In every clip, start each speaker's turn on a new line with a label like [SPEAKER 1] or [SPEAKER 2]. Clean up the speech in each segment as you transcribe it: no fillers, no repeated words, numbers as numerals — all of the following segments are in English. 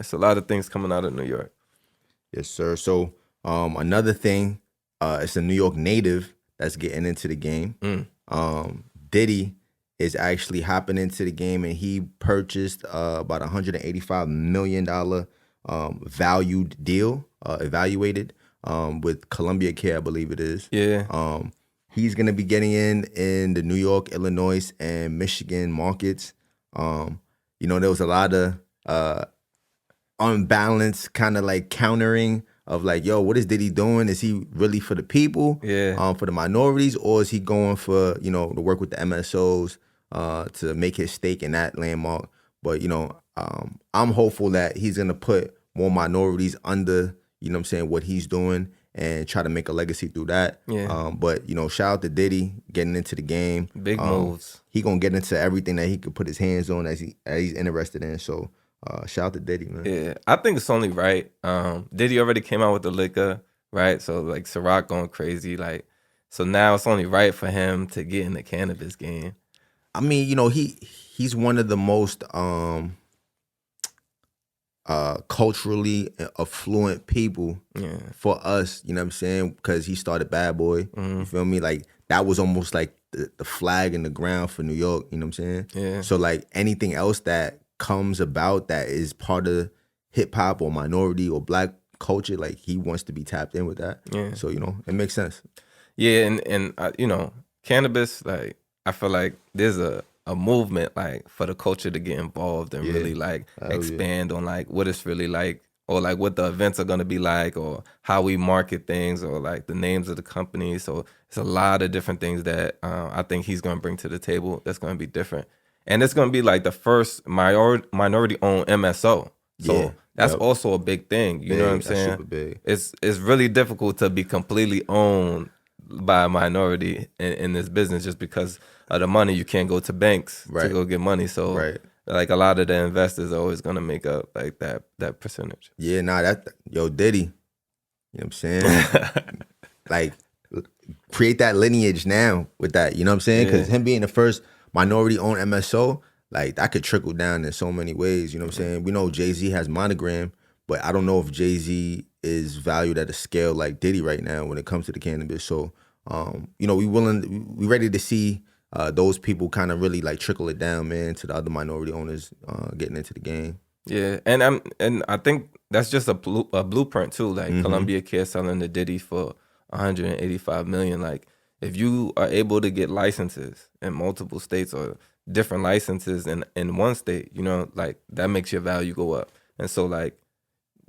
[SPEAKER 1] It's a lot of things coming out of New York.
[SPEAKER 2] Yes, sir. So another thing, it's a New York native that's getting into the game. Diddy is actually hopping into the game, and he purchased about $185 million valued deal, evaluated with Columbia Care, I believe it is.
[SPEAKER 1] Yeah.
[SPEAKER 2] He's gonna be getting in the New York, Illinois, and Michigan markets. There was a lot of unbalanced kind of like countering of like, yo, what is Diddy doing? Is he really for the people?
[SPEAKER 1] Yeah.
[SPEAKER 2] For the minorities, or is he going for, to work with the MSOs to make his stake in that landmark? But I'm hopeful that he's gonna put more minorities under, what he's doing and try to make a legacy through that.
[SPEAKER 1] Yeah.
[SPEAKER 2] But shout out to Diddy getting into the game.
[SPEAKER 1] Big moves.
[SPEAKER 2] He gonna get into everything that he could put his hands on as he's interested in. So shout out to Diddy, man.
[SPEAKER 1] Yeah, I think it's only right. Diddy already came out with the liquor, right? So like Ciroc going crazy, like, so now it's only right for him to get in the cannabis game.
[SPEAKER 2] I mean, he's one of the most culturally affluent people for us, you know what I'm saying? Because he started Bad Boy. You feel me? Like that was almost like the flag in the ground for New York, you know what I'm saying?
[SPEAKER 1] Yeah.
[SPEAKER 2] So like anything else that comes about that is part of hip hop or minority or black culture, like he wants to be tapped in with that.
[SPEAKER 1] Yeah.
[SPEAKER 2] So, it makes sense.
[SPEAKER 1] Yeah, and cannabis, like I feel like there's a movement like for the culture to get involved and really like expand on like what it's really like, or like what the events are gonna be like, or how we market things, or like the names of the companies. So it's a lot of different things that I think he's gonna bring to the table that's gonna be different. And it's gonna be like the first minority-owned MSO. So that's also a big thing. You know what I'm saying?
[SPEAKER 2] Super big.
[SPEAKER 1] It's really difficult to be completely owned by a minority in this business just because of the money. You can't go to banks to go get money. So like a lot of the investors are always gonna make up like that percentage.
[SPEAKER 2] Yeah, Diddy, you know what I'm saying? Like create that lineage now with that, you know what I'm saying? Because him being the first minority-owned MSO, like that could trickle down in so many ways. You know what I'm saying? We know Jay-Z has Monogram, but I don't know if Jay-Z is valued at a scale like Diddy right now when it comes to the cannabis. So, we ready to see those people kind of really like trickle it down, man, to the other minority owners getting into the game.
[SPEAKER 1] Yeah, and I think that's just a blueprint too. Like Columbia Care selling the Diddy for $185 million. Like if you are able to get licenses in multiple states or different licenses in one state, like that makes your value go up. And so like,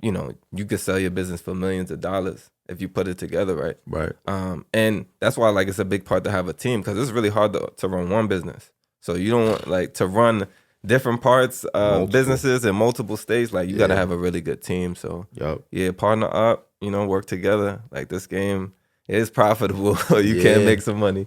[SPEAKER 1] you could sell your business for millions of dollars if you put it together, right?
[SPEAKER 2] Right.
[SPEAKER 1] And that's why like it's a big part to have a team, because it's really hard to run one business. So you don't want like to run different parts of businesses in multiple states. Like you got to have a really good team. So partner up, work together. Like this game is profitable. You can make some money.